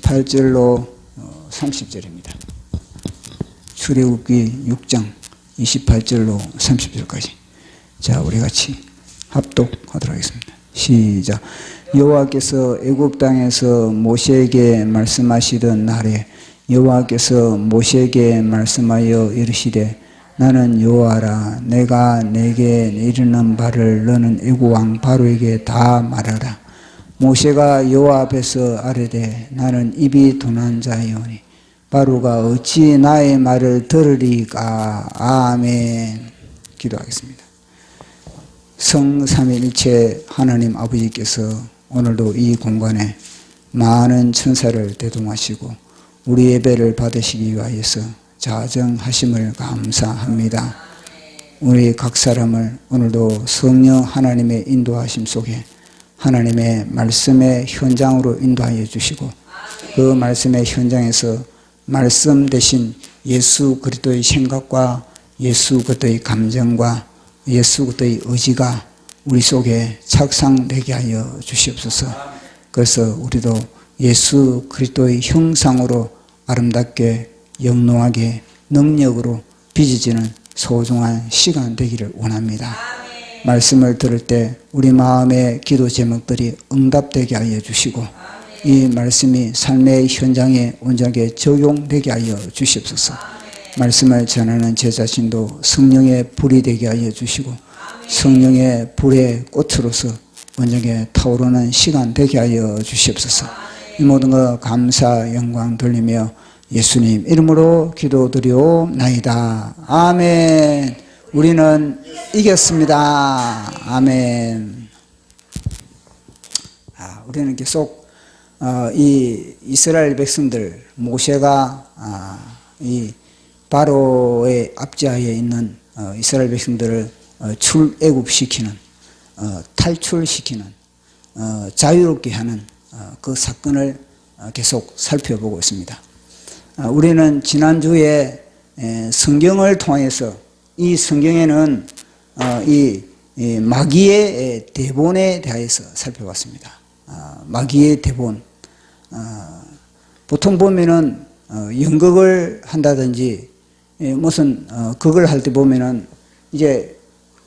28절로 30절입니다. 출애굽기 6장 28절로 30절까지. 자, 우리 같이 합독하도록 하겠습니다. 시작. 여호와께서 애굽 땅에서 모세에게 말씀하시던 날에 여호와께서 모세에게 말씀하여 이르시되 나는 여호와라. 내가 내게 이르는 바를 너는 애굽 왕 바로에게 다 말하라. 모세가 여호와 앞에서 아뢰되 나는 입이 둔한 자이오니 바로가 어찌 나의 말을 들으리까. 아멘. 기도하겠습니다. 성삼위일체 하나님 아버지께서 오늘도 이 공간에 많은 천사를 대동하시고 우리 예배를 받으시기 위하여서 자정하심을 감사합니다. 우리 각 사람을 오늘도 성령 하나님의 인도하심 속에 하나님의 말씀의 현장으로 인도하여 주시고 그 말씀의 현장에서 말씀 대신 예수 그리스도의 생각과 예수 그리스도의 감정과 예수 그리스도의 의지가 우리 속에 착상되게 하여 주시옵소서. 그래서 우리도 예수 그리스도의 형상으로 아름답게 영롱하게 능력으로 빚어지는 소중한 시간 되기를 원합니다. 말씀을 들을 때 우리 마음의 기도 제목들이 응답되게 하여 주시고 이 말씀이 삶의 현장에 온전하게 적용되게 하여 주시옵소서. 말씀을 전하는 제 자신도 성령의 불이 되게 하여 주시고 성령의 불의 꽃으로서 온전하게 타오르는 시간 되게 하여 주시옵소서. 이 모든 것 감사 영광 돌리며 예수님 이름으로 기도드리옵나이다. 아멘. 우리는 이겼습니다. 아멘. 우리는 계속 이 이스라엘 백성들 모세가 이 바로의 압제하에 있는 이스라엘 백성들을 출애굽시키는 탈출시키는 자유롭게 하는 그 사건을 계속 살펴보고 있습니다. 우리는 지난주에 성경을 통해서 이 성경에는 이 마귀의 대본에 대해서 살펴봤습니다. 마귀의 대본. 보통 보면은 연극을 한다든지 무슨 극을 할 때 보면은 이제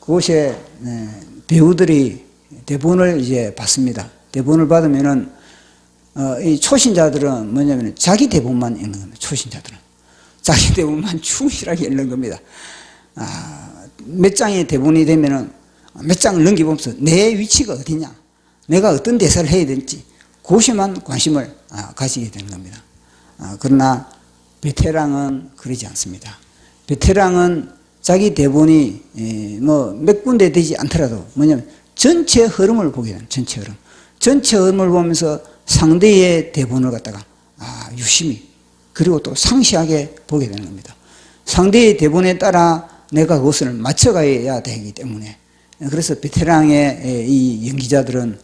그곳에 배우들이 대본을 이제 받습니다. 대본을 받으면은 이 초신자들은 뭐냐면 자기 대본만 읽는 겁니다. 초신자들은 자기 대본만 충실하게 읽는 겁니다. 몇 장의 대본이 되면은 몇 장을 넘겨보면서 내 위치가 어디냐, 내가 어떤 대사를 해야 될지 그것에만 관심을 가지게 되는 겁니다. 그러나 베테랑은 그러지 않습니다. 베테랑은 자기 대본이 뭐 몇 군데 되지 않더라도 뭐냐면 전체 흐름을 보게 되는, 전체 흐름. 전체 흐름을 보면서 상대의 대본을 갖다가 유심히 그리고 또 상시하게 보게 되는 겁니다. 상대의 대본에 따라 내가 그것을 맞춰가야 되기 때문에 그래서 베테랑의 이 연기자들은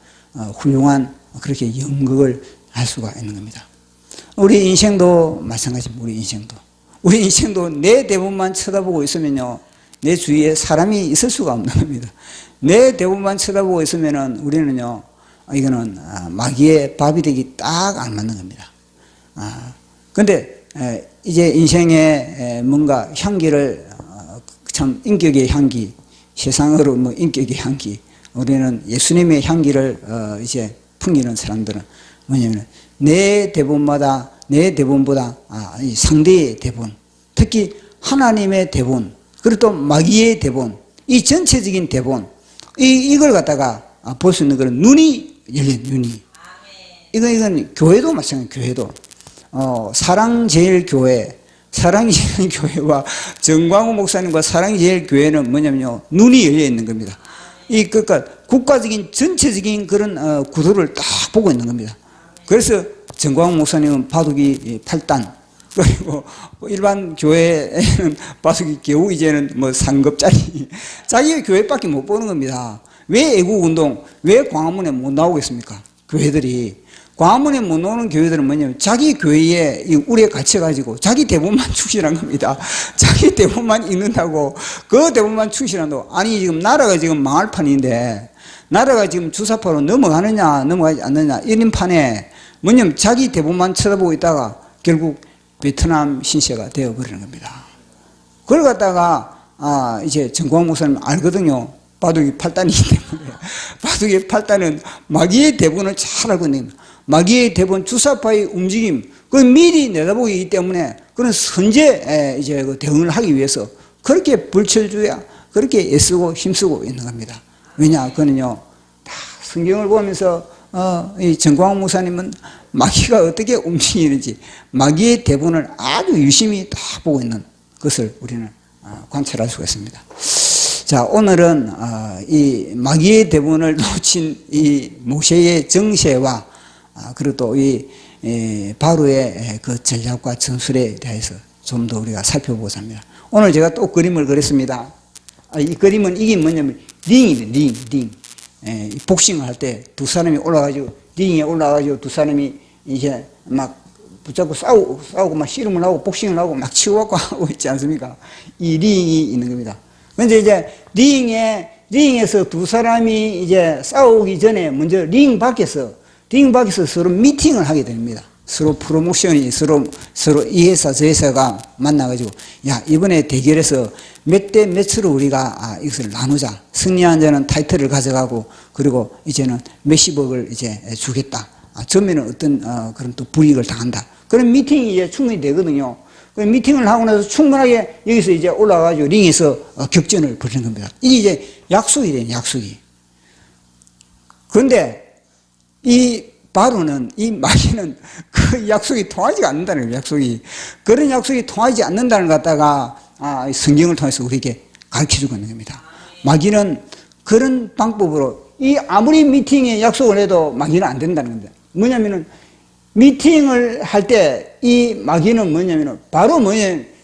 훌륭한 그렇게 연극을 할 수가 있는 겁니다. 우리 인생도 마찬가지입니다. 우리 인생도 내 대본만 쳐다보고 있으면요 내 주위에 사람이 있을 수가 없는 겁니다. 내 대본만 쳐다보고 있으면은 우리는요 이거는 마귀의 밥이 되기 딱 안 맞는 겁니다. 근데 이제 인생에 뭔가 향기를 참 인격의 향기, 세상으로 뭐 인격의 향기, 우리는 예수님의 향기를 이제 풍기는 사람들은 뭐냐면 내 대본마다 내 대본보다 이 상대의 대본, 특히 하나님의 대본, 그리고 또 마귀의 대본, 이 전체적인 대본, 이걸 갖다가 볼 수 있는 그런 눈이 열린 눈이. 이건 교회도 마찬가지예요. 교회도 사랑제일교회, 사랑제일교회와 정광훈 목사님과 사랑제일교회는 뭐냐면요 눈이 열려 있는 겁니다. 그러니까 국가적인 전체적인 그런 구도를 딱 보고 있는 겁니다. 그래서 정광훈 목사님은 바둑이 8단, 그리고 일반 교회에는 바둑이 겨우 이제는 뭐 상급짜리, 자기 교회밖에 못 보는 겁니다. 왜 애국운동, 왜 광화문에 못 나오겠습니까? 교회들이. 광화문에 못 나오는 교회들은 뭐냐면 자기 교회에 우리에 갇혀가지고 자기 대본만 충실한 겁니다. 자기 대본만 읽는다고, 그 대본만 충실한다고. 아니 지금 나라가 지금 망할 판인데 나라가 지금 주사파로 넘어가느냐 넘어가지 않느냐 이런 판에 뭐냐면 자기 대본만 쳐다보고 있다가 결국 베트남 신세가 되어버리는 겁니다. 그걸 갖다가 이제 정광 목사님 알거든요. 바둑이 8단이기 때문에. 바둑의 8단은 마귀의 대본을 잘 알고 있는 겁니다. 마귀의 대본 주사파의 움직임, 그 미리 내다보기 때문에 그런 선제 이제 그 대응을 하기 위해서 그렇게 불철주야 그렇게 애쓰고 힘쓰고 있는 겁니다. 왜냐? 그는요, 다 성경을 보면서 이 정광 목사님은 마귀가 어떻게 움직이는지 마귀의 대본을 아주 유심히 다 보고 있는 것을 우리는 관찰할 수가 있습니다. 자, 오늘은 이 마귀의 대본을 놓친 이 모세의 정세와 그리고 또 이 바로의 그 전략과 전술에 대해서 좀 더 우리가 살펴보고자 합니다. 오늘 제가 또 그림을 그렸습니다. 이 그림은 이게 뭐냐면 링이에요. 링. 복싱을 할 때 두 사람이 올라가지고 링에 올라가지고 두 사람이 이제 막 붙잡고 싸우고 막 씨름을 하고 복싱을 하고 막 치고받고 하고 있지 않습니까? 이 링이 있는 겁니다. 근데 이제 링에서 두 사람이 이제 싸우기 전에 먼저 링 밖에서 서로 미팅을 하게 됩니다. 서로 프로모션이 서로 이 회사 저 회사가 만나가지고 야, 이번에 대결에서 몇 대 몇으로 우리가 이것을 나누자. 승리한 자는 타이틀을 가져가고 그리고 이제는 몇십억을 이제 주겠다. 전면은 어떤 그런 또 불이익을 당한다. 그런 미팅이 이제 충분히 되거든요. 그 미팅을 하고 나서 충분하게 여기서 이제 올라가가지고 링에서 격전을 벌이는 겁니다. 이게 이제 약속이 돼요, 약속이. 그런데 이 바로는, 이 마귀는 그 약속이 통하지 않는다는 거예요, 약속이. 그런 약속이 통하지 않는다는 것 갖다가 성경을 통해서 우리에게 가르쳐 주고 있는 겁니다. 마귀는 그런 방법으로 아무리 미팅에 약속을 해도 마귀는 안 된다는 겁니다. 뭐냐면은 미팅을 할 때 이 마귀는 뭐냐면은 바로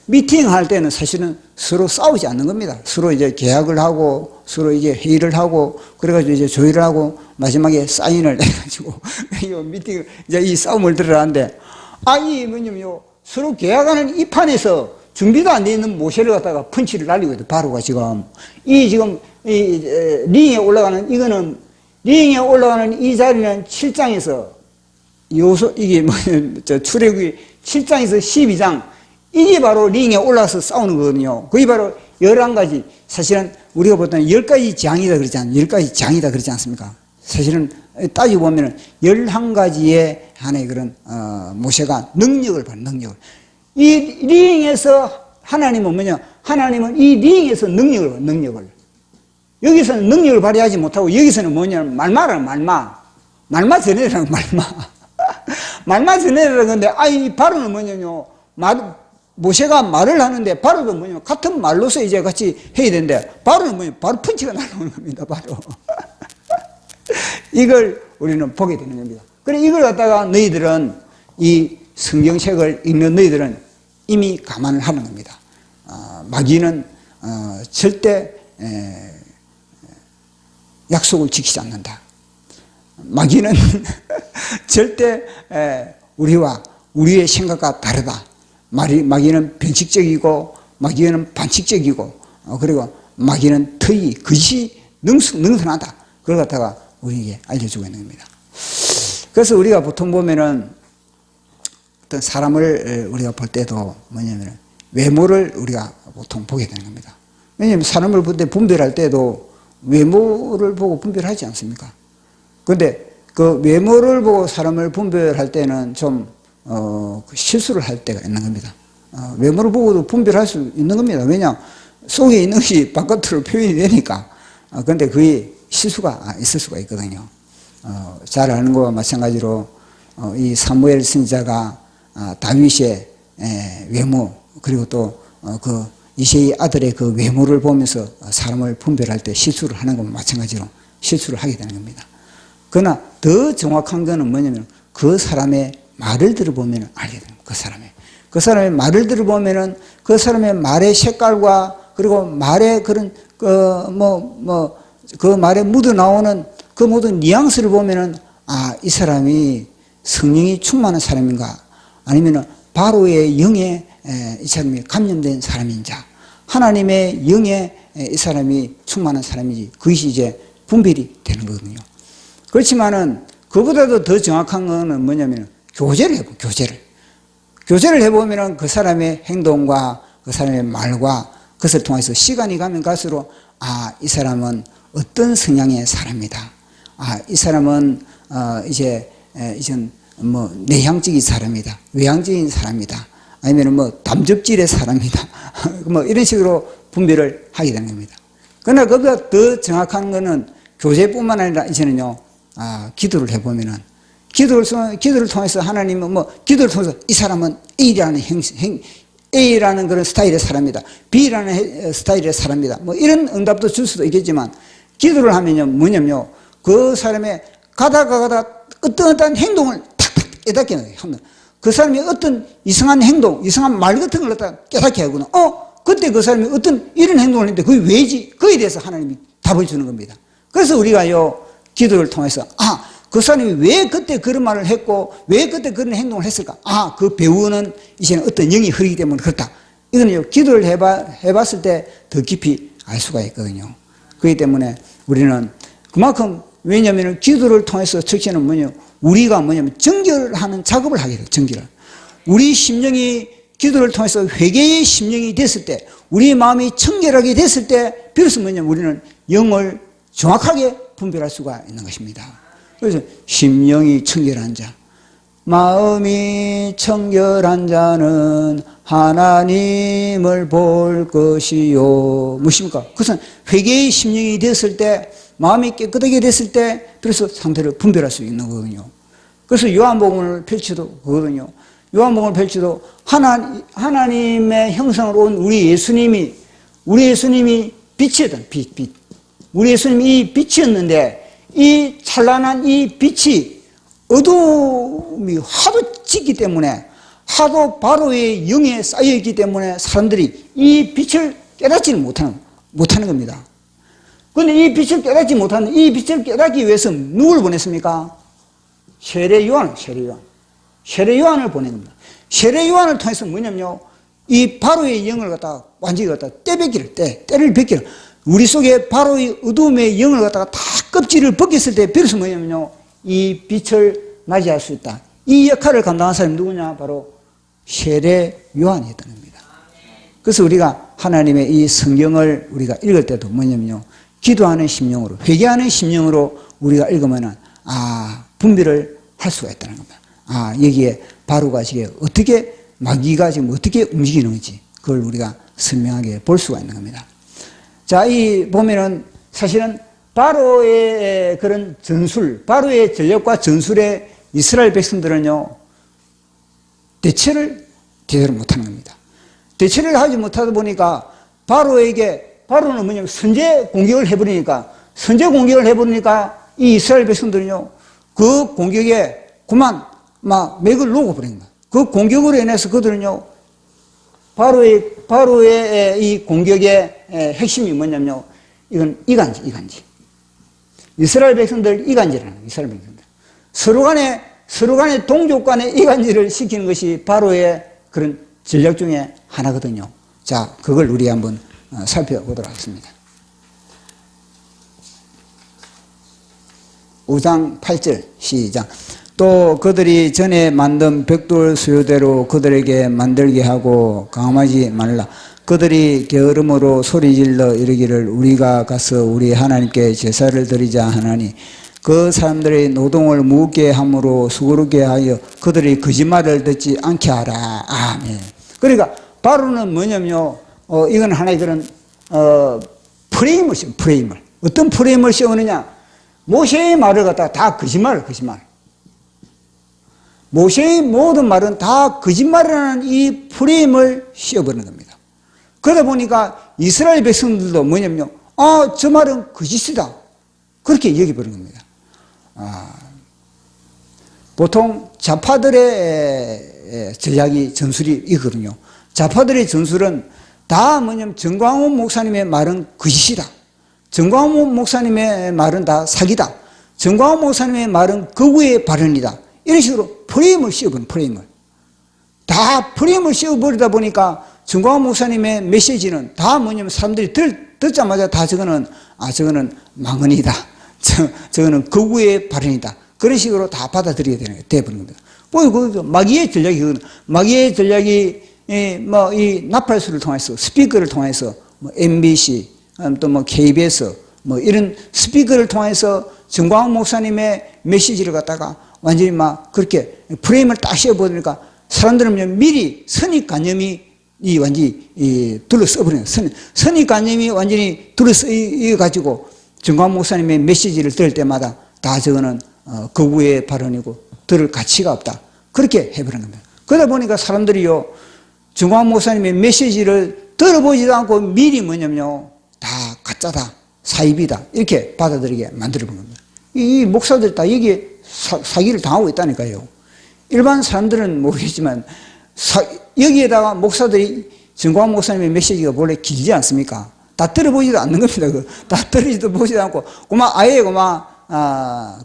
미팅할 때는 사실은 서로 싸우지 않는 겁니다. 서로 이제 계약을 하고 서로 이제 회의를 하고 그래가지고 이제 조율을 하고 마지막에 사인을 해가지고 이 미팅 이제 이 싸움을 들어가는데 이 뭐냐면요 서로 계약하는 이 판에서 준비도 안 돼 있는 모세를 갖다가 펀치를 날리고 있다. 바로가 지금 링에 올라가는 이거는 링에 올라가는 이 자리는 7장에서 이게 출애굽기 7장에서 12장 이게 바로 링에 올라가서 싸우는 거거든요. 그게 바로 11가지 사실은 우리가 볼 때는 10가지 장이다 그러지 않습니까? 10가지 장이다 그러지 않습니까? 사실은 따지고 보면은 11가지의 하나의 그런 모세가 능력을 봐요. 능력을. 이 링에서 하나님은 뭐냐? 하나님은 이 링에서 능력을 봐요. 능력을. 여기서는 능력을 발휘하지 못하고 여기서는 뭐냐면 말마라는 말마 전해라는 말마 전해라는 건데 이 바로는 뭐냐면요 모세가 말을 하는데 바로도 뭐냐면 같은 말로서 이제 같이 해야 되는데 바로는 뭐냐면 바로 펀치가 날아오는 겁니다. 바로 이걸 우리는 보게 되는 겁니다. 그래 이걸 갖다가 너희들은 이 성경책을 읽는 너희들은 이미 감안을 하는 겁니다. 마귀는 절대 약속을 지키지 않는다. 마귀는 절대 우리와 우리의 생각과 다르다. 마귀는 변칙적이고 마귀는 반칙적이고 그리고 마귀는 터이 거짓이 능선하다. 그걸 갖다가 우리에게 알려주고 있는 겁니다. 그래서 우리가 보통 보면은 어떤 사람을 우리가 볼 때도 뭐냐면 외모를 우리가 보통 보게 되는 겁니다. 왜냐하면 사람을 볼 때 분별할 때도 외모를 보고 분별하지 않습니까? 그런데 그 외모를 보고 사람을 분별할 때는 좀 실수를 할 때가 있는 겁니다. 외모를 보고도 분별할 수 있는 겁니다. 왜냐 속에 있는 것이 바깥으로 표현이 되니까. 그런데 그게 실수가 있을 수가 있거든요. 잘 아는 것과 마찬가지로 이 사무엘 선지자가 다윗의 외모 그리고 또 그 이새의 아들의 그 외모를 보면서 사람을 분별할 때 실수를 하는 것과 마찬가지로 실수를 하게 되는 겁니다. 그러나 더 정확한 것은 뭐냐면 그 사람의 말을 들어보면 알게 됩니다. 그 사람의 말을 들어보면은 그 사람의 말의 색깔과 그리고 말의 그런 그 말에 묻어 나오는 그 모든 뉘앙스를 보면은 이 사람이 성령이 충만한 사람인가 아니면은 바로의 영에 이 사람이 감염된 사람인지 하나님의 영에 이 사람이 충만한 사람인지 그것이 이제 분별이 되는 거거든요. 그렇지만은 그보다도 더 정확한 거는 뭐냐면 교제를 해보, 교제를 해보면 그 사람의 행동과 그 사람의 말과 그것을 통해서 시간이 가면 갈수록 이 사람은 어떤 성향의 사람이다. 이 사람은 이제 뭐 내향적인 사람이다. 외향적인 사람이다. 아니면 뭐 담즙질의 사람이다. 뭐 이런 식으로 분별을 하게 되는 겁니다. 그러나 그보다 더 정확한 거는 교제뿐만 아니라 이제는요, 기도를 해보면은 기도를 통해서 하나님은 기도를 통해서 이 사람은 A라는 그런 스타일의 사람이다. B라는 스타일의 사람이다. 뭐 이런 응답도 줄 수도 있겠지만 기도를 하면요, 뭐냐면요, 그 사람의 가다 어떤 행동을 탁탁 깨닫게 하면 그 사람이 어떤 이상한 행동, 이상한 말 같은 걸 갖다 깨닫게 하거나, 그때 그 사람이 어떤 이런 행동을 했는데 그게 왜지? 그에 대해서 하나님이 답을 주는 겁니다. 그래서 우리가요, 기도를 통해서, 그 사람이 왜 그때 그런 말을 했고, 왜 그때 그런 행동을 했을까? 그 배우는 이제는 어떤 영이 흐르기 때문에 그렇다. 이거는요, 기도를 해봤을 때 더 깊이 알 수가 있거든요. 그렇기 때문에 우리는 그만큼, 왜냐하면 기도를 통해서 첫째는 우리가 정결하는 작업을 하게 돼요, 정결을. 우리 심령이 기도를 통해서 회개의 심령이 됐을 때, 우리 마음이 청결하게 됐을 때, 비로소 우리는 영을 정확하게 분별할 수가 있는 것입니다. 그래서 심령이 청결한 자, 마음이 청결한 자는 하나님을 볼 것이요. 무엇입니까? 그것은 회개의 심령이 됐을 때, 마음이 깨끗하게 됐을 때 비로소 상태를 분별할 수 있는 거거든요. 그래서 요한복음을 펼쳐도 그거거든요. 요한복음을 펼쳐도 하나님의 형상으로 온 우리 예수님이 빛이었던 빛. 우리 예수님이 빛이었는데 이 찬란한 이 빛이 어둠이 하도 짙기 때문에, 하도 바로의 영에 쌓여있기 때문에 사람들이 이 빛을 깨닫지는 못하는 겁니다. 그런데 이 빛을 깨닫지 못하는, 이 빛을 깨닫기 위해서 누굴 보냈습니까? 세례 요한을 보낸 겁니다. 세례 요한을 통해서 뭐냐면요, 이 바로의 영을 갖다가 완전히 때를 벗기를, 우리 속에 바로의 어둠의 영을 갖다가 다 껍질을 벗겼을 때 비로소 뭐냐면요, 이 빛을 맞이할 수 있다. 이 역할을 감당한 사람이 누구냐? 바로 세례 요한이었다는 겁니다. 그래서 우리가 하나님의 이 성경을 우리가 읽을 때도 뭐냐면요, 기도하는 심령으로, 회개하는 심령으로 우리가 읽으면은, 분별을 할 수가 있다는 겁니다. 여기에 바로가 지금 마귀가 지금 어떻게 움직이는지, 그걸 우리가 선명하게 볼 수가 있는 겁니다. 자, 보면은 사실은 바로의 그런 전술, 바로의 전력과 전술에 이스라엘 백성들은요, 대처를 제대로 못하는 겁니다. 대처를 하지 못하다 보니까 바로는 뭐냐면 선제 공격을 해버리니까 이 이스라엘 백성들은요, 그 공격에 그만 맥을 놓아버린 거예요. 그 공격으로 인해서 그들은요, 바로의 이 공격의 핵심이 뭐냐면요, 이건 이간질. 이스라엘 백성들 이간질하는 거예요, 이스라엘 백성들. 서로 간에 동족 간에 이간질을 시키는 것이 바로의 그런 전략 중에 하나거든요. 자, 그걸 우리 한번 살펴보도록 하겠습니다. 5장 8절 시작. 또 그들이 전에 만든 벽돌 수요대로 그들에게 만들게 하고 강함하지 말라. 그들이 게으름으로 소리질러 이르기를 우리가 가서 우리 하나님께 제사를 드리자 하나니 그 사람들의 노동을 무겁게 함으로 수고롭게 하여 그들이 거짓말을 듣지 않게 하라. 아멘. 그러니까 바로는 뭐냐면요, 이건 하나의 그런 프레임을 어떤 프레임을 씌우느냐, 모세의 말을 갖다가 다 거짓말. 모세의 모든 말은 다 거짓말이라는 이 프레임을 씌워버리는 겁니다. 그러다 보니까 이스라엘 백성들도 뭐냐면요, 저 말은 거짓이다, 그렇게 여겨버리는 겁니다. 보통 좌파들의 전술이 있거든요. 좌파들의 전술은 다 뭐냐면 정광훈 목사님의 말은 거짓이다, 정광훈 목사님의 말은 다 사기다, 정광훈 목사님의 말은 거구의 발언이다, 이런 식으로 프레임을 씌워버린 프레임을 씌워버리다 보니까 정광훈 목사님의 메시지는 다 뭐냐면 사람들이 듣자마자 다 저거는 망언이다, 저거는 거구의 발언이다, 그런 식으로 다 받아들여야 되는 게 돼버린 겁니다. 그 마귀의 전략이, 마귀의 전략이, 이 나팔수를 통해서, 스피커를 통해서, MBC, 또 KBS, 이런 스피커를 통해서 정광훈 목사님의 메시지를 갖다가 완전히 그렇게 프레임을 딱 씌워버리니까 사람들은 미리 선입관념이 완전히 둘러싸버려요. 선입관념이 완전히 둘러싸여가지고 정광훈 목사님의 메시지를 들을 때마다 다 저거는 거구의 발언이고 들을 가치가 없다. 그렇게 해버린 겁니다. 그러다 보니까 사람들이요, 정광훈 목사님의 메시지를 들어보지도 않고 미리 다 가짜다, 사입이다, 이렇게 받아들이게 만들어본 겁니다. 이 목사들 다 여기에 사기를 당하고 있다니까요. 일반 사람들은 모르겠지만, 여기에다가 목사들이, 정광훈 목사님의 메시지가 원래 길지 않습니까? 다 들어보지도 않는 겁니다. 다 들어보지도 않고, 아예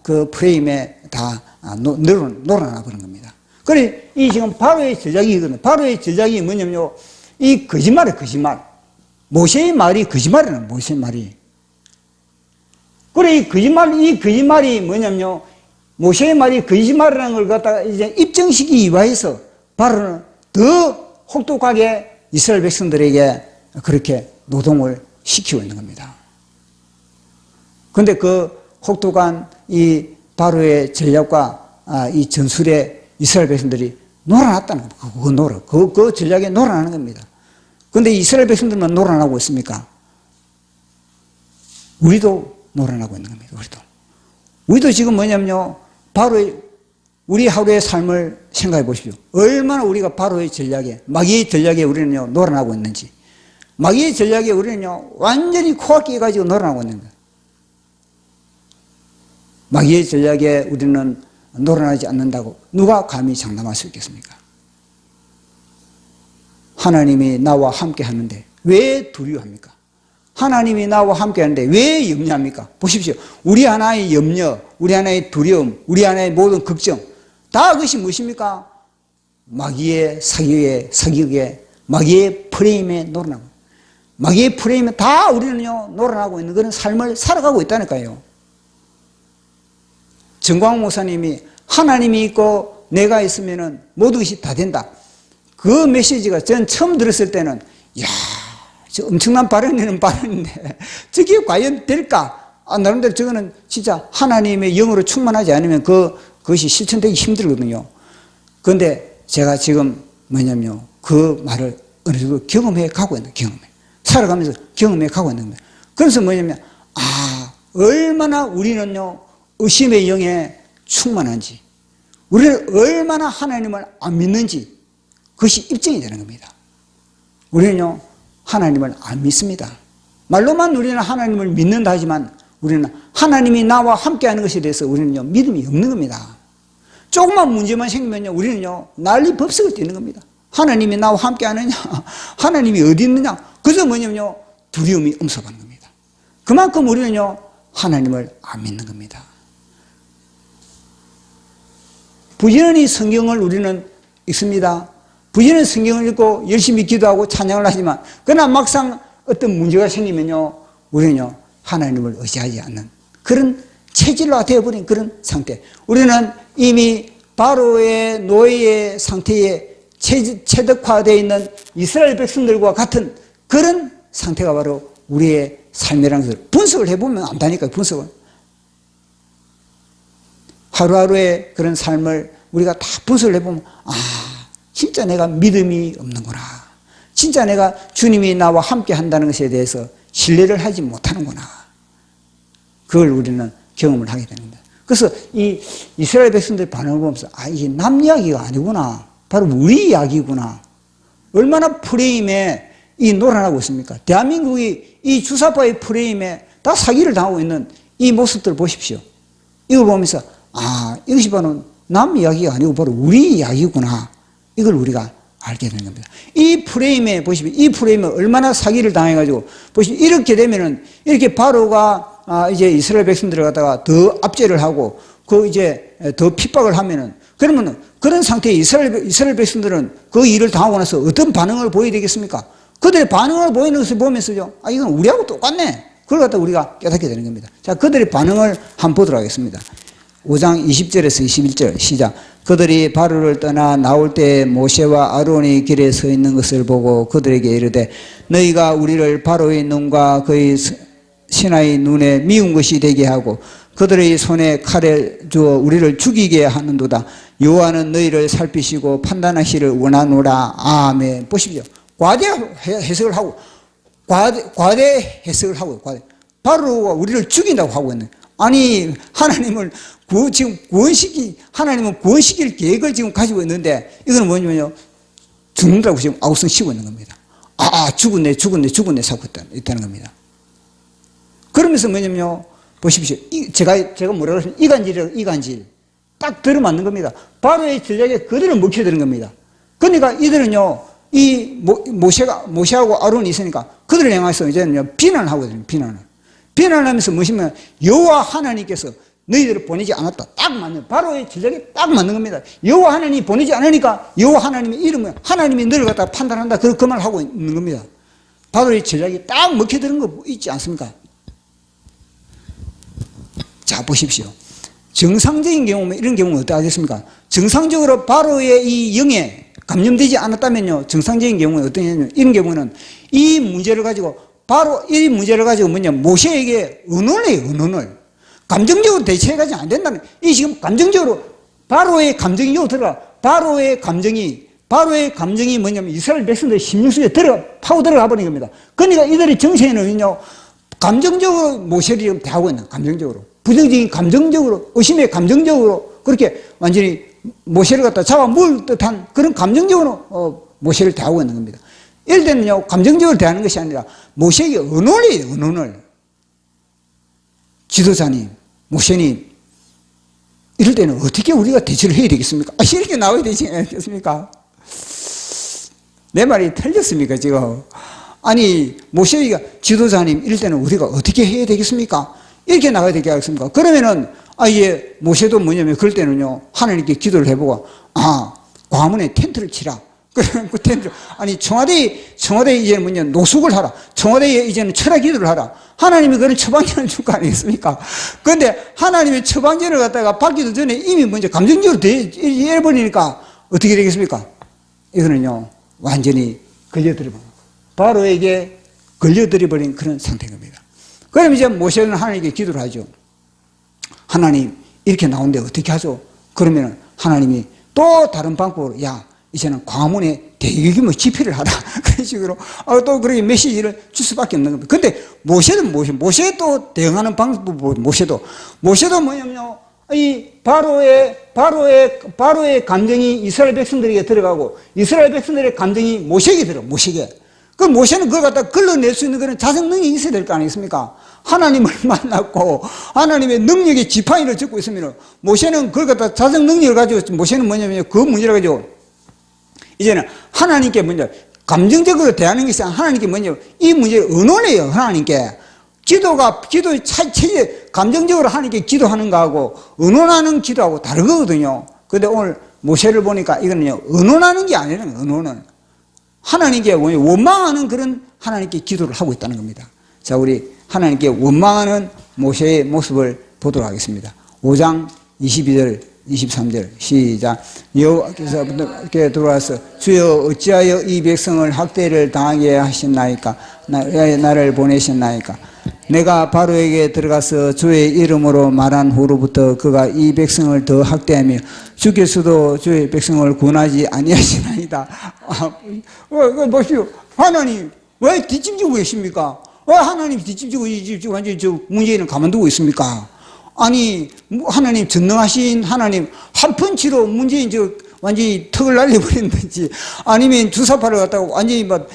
그 프레임에 다 놀아나 버린 겁니다. 그래, 이 지금 바로의 전략이거든요. 바로의 전략이 뭐냐면요, 이 거짓말이에요, 거짓말. 모세의 말이 거짓말이에요, 모세의 말이. 그래, 이 거짓말이 뭐냐면요, 모세의 말이 거짓말이라는 걸 갖다가 이제 입증시키기 위해서 바로는 더 혹독하게 이스라엘 백성들에게 그렇게 노동을 시키고 있는 겁니다. 근데 그 혹독한 이 바로의 전략과 이 전술에 이스라엘 백성들이 놀아났다는 겁니다. 그 전략에 놀아나는 겁니다. 근데 이스라엘 백성들만 놀아나고 있습니까? 우리도 놀아나고 있는 겁니다. 우리도 지금 뭐냐면요, 바로의 우리 하루의 삶을 생각해 보십시오. 얼마나 우리가 바로의 전략에, 마귀의 전략에 우리는요, 놀아나고 있는지. 마귀의 전략에 우리는요, 완전히 코가 끼어가지고 놀아나고 있는 거예요. 마귀의 전략에 우리는 놀아나지 않는다고 누가 감히 장담할 수 있겠습니까? 하나님이 나와 함께 하는데 왜 두려워합니까? 하나님이 나와 함께 하는데 왜 염려합니까? 보십시오. 우리 하나의 염려, 우리 하나의 두려움, 우리 하나의 모든 걱정, 다 그것이 무엇입니까? 마귀의 사기에, 마귀의 프레임에 놀아나고, 마귀의 프레임에 다 우리는요, 놀아나고 있는 그런 삶을 살아가고 있다니까요. 정광훈 목사님이 하나님이 있고 내가 있으면은 모든 것이 다 된다. 그 메시지가 전 처음 들었을 때는, 이야, 저 엄청난 발언이는 발언인데, 저게 과연 될까? 나름대로 저거는 진짜 하나님의 영으로 충만하지 않으면 그것이 실천되기 힘들거든요. 그런데 제가 지금 뭐냐면요, 그 말을 어느 정도 경험해 가고 있는, 살아가면서 경험해 가고 있는 거예요. 그래서 뭐냐면, 얼마나 우리는요, 의심의 영에 충만한지, 우리는 얼마나 하나님을 안 믿는지, 그것이 입증이 되는 겁니다. 우리는요, 하나님을 안 믿습니다. 말로만 우리는 하나님을 믿는다 하지만 우리는 하나님이 나와 함께하는 것에 대해서 우리는요, 믿음이 없는 겁니다. 조그만 문제만 생기면요, 우리는요, 난리 법석을 띄는 겁니다. 하나님이 나와 함께하느냐, 하나님이 어디 있느냐, 그저 뭐냐면요, 두려움이 엄습하는 겁니다. 그만큼 우리는요, 하나님을 안 믿는 겁니다. 부지런히 성경을 우리는 읽습니다. 부지런히 성경을 읽고 열심히 기도하고 찬양을 하지만, 그러나 막상 어떤 문제가 생기면요, 우리는요, 하나님을 의지하지 않는 그런 체질로 되어버린 그런 상태. 우리는 이미 바로의 노예의 상태에 체득화되어 있는 이스라엘 백성들과 같은 그런 상태가 바로 우리의 삶이라는 것을 분석을 해보면 안다니까요, 분석을. 하루하루의 그런 삶을 우리가 다 분석을 해보면, 진짜 내가 믿음이 없는구나. 진짜 내가 주님이 나와 함께 한다는 것에 대해서 신뢰를 하지 못하는구나. 그걸 우리는 경험을 하게 됩니다. 그래서 이 이스라엘 백성들의 반응을 보면서, 이게 남 이야기가 아니구나. 바로 우리 이야기구나. 얼마나 프레임에 놀아나고 있습니까? 대한민국이 이 주사파의 프레임에 다 사기를 당하고 있는 이 모습들을 보십시오. 이걸 보면서, 이것이 바로 남 이야기가 아니고 바로 우리 이야기구나. 이걸 우리가 알게 되는 겁니다. 이 프레임에 보시면, 이 프레임에 얼마나 사기를 당해가지고, 보시면 이렇게 되면은, 이렇게 바로가 이제 이스라엘 백성들을 갖다가 더 압제를 하고, 이제 더 핍박을 하면은, 그러면은 그런 상태에 이스라엘 백성들은 그 일을 당하고 나서 어떤 반응을 보여야 되겠습니까? 그들의 반응을 보이는 것을 보면서요, 이건 우리하고 똑같네. 그걸 갖다 우리가 깨닫게 되는 겁니다. 자, 그들의 반응을 한번 보도록 하겠습니다. 5장 20절에서 21절 시작. 그들이 바로를 떠나 나올 때 모세와 아론이 길에 서 있는 것을 보고 그들에게 이르되 너희가 우리를 바로의 눈과 그의 신하의 눈에 미운 것이 되게 하고 그들의 손에 칼을 주어 우리를 죽이게 하는도다. 여호와는 너희를 살피시고 판단하시를 원하노라. 아멘. 보십시오. 과대 해석을 하고 과대 해석을 하고 바로가 우리를 죽인다고 하고 있네. 아니 하나님은 지금 하나님은 구원시킬 계획을 지금 가지고 있는데 이거는 뭐냐면요 죽는다고 지금 아우성 치고 있는 겁니다. 죽었네 사고 있다는 겁니다. 그러면서 뭐냐면요 보십시오. 제가 뭐라고 했습니까? 이간질 딱 들어맞는 겁니다. 바로의 전략에 그대로 먹혀드는 겁니다. 그러니까 이들은요 이 모세하고 아론이 있으니까 그들을 향해서 이제는요 비난을 하거든요. 비난을 하면서 무엇이면 여호와 하나님께서 너희들을 보내지 않았다. 딱 맞는 바로의 전략에 딱 맞는 겁니다. 여호와 하나님이 보내지 않으니까 여호와 하나님의 이름을 하나님이 너를 갖다 판단한다. 그 말을 하고 있는 겁니다. 바로의 전략이 딱 먹혀드는 거 있지 않습니까? 자 보십시오. 정상적인 경우면 이런 경우는 어떠하겠습니까? 정상적으로 바로의 이 영에 감염되지 않았다면요 정상적인 경우는 어떠냐면 이런 경우는 이 문제를 가지고 뭐냐 모세에게 의논을 감정적으로 대처해가지 안 된다는 이 지금 감정적으로 바로의 감정이 들어가 바로의 감정이 뭐냐면 이스라엘 백성들의 심령 속에 파고 들어가 버린 겁니다. 그러니까 이들의 정세는요 감정적으로 모세를 지금 대하고 있는 감정적으로 부정적인 감정적으로 의심의 감정적으로 그렇게 완전히 모세를 갖다 잡아먹을 듯한 그런 감정적으로 모세를 대하고 있는 겁니다. 이럴 때는요 감정적으로 대하는 것이 아니라 모세에게 의논을 지도자님 모세님 이럴 때는 어떻게 우리가 대처를 해야 되겠습니까? 이렇게 나와야 되지 않겠습니까? 내 말이 틀렸습니까 지금? 아니 모세가 지도자님 이럴 때는 우리가 어떻게 해야 되겠습니까? 이렇게 나가야 되겠습니까? 그러면은 이제 모세도 뭐냐면 그럴 때는요 하나님께 기도를 해보고 광화문에 텐트를 치라. 그 텐트 청와대에 이제는 뭐냐 노숙을 하라. 청와대에 이제는 철학 기도를 하라. 하나님이 그런 처방전을 줄 거 아니겠습니까? 그런데 하나님의 처방전을 갖다가 받기도 전에 이미 먼저 감정적으로 해버리니까 어떻게 되겠습니까? 이거는요 완전히 걸려들어버린 바로에게 걸려들어버린 그런 상태인 겁니다. 그럼 이제 모세는 하나님께 기도를 하죠. 하나님 이렇게 나오는데 어떻게 하죠? 그러면 하나님이 또 다른 방법으로 이제는 광화문에 대규모 집회를 하라. 그런 식으로 또 그렇게 메시지를 줄 수밖에 없는 겁니다. 근데 모세도 대응하는 방법은 모세도 뭐냐면요. 이 바로의 감정이 이스라엘 백성들에게 들어가고 이스라엘 백성들의 감정이 모세에게 그 모세는 그걸 갖다 걸러낼 수 있는 그런 자성 능력이 있어야 될 거 아니겠습니까? 하나님을 만났고 하나님의 능력의 지팡이를 짚고 있으면 모세는 그걸 갖다 자성 능력을 가지고 모세는 뭐냐면 그 문제를 가지고 이제는 하나님께 먼저 감정적으로 대하는 것이 아니라 하나님께 먼저 이 문제를 의논해요. 하나님께 기도의 체제 감정적으로 하나님께 기도하는 거하고 의논하는 기도하고 다르거든요. 근데 오늘 모세를 보니까 이거는요 의논하는 게 아니라 의논은 하나님께 원망하는 그런 하나님께 기도를 하고 있다는 겁니다. 자, 우리 하나님께 원망하는 모세의 모습을 보도록 하겠습니다. 5장 22절 23절 시작. 여호와께서 이렇게 들어와서 주여 어찌하여 이 백성을 학대를 당하게 하셨나이까? 나를 보내셨나이까? 내가 바로에게 들어가서 주의 이름으로 말한 후로부터 그가 이 백성을 더 학대하며 주께서도 주의 백성을 구원하지 아니하시나이다. 보시오. 하나님 왜 뒷짐지고 계십니까? 왜 하나님 뒷짐지고 완전히 저 문제는 가만두고 있습니까? 아니 하나님 전능하신 하나님 한 펀치로 문재인 완전히 턱을 날려버린다든지 아니면 주사파를 갖다가 완전히 막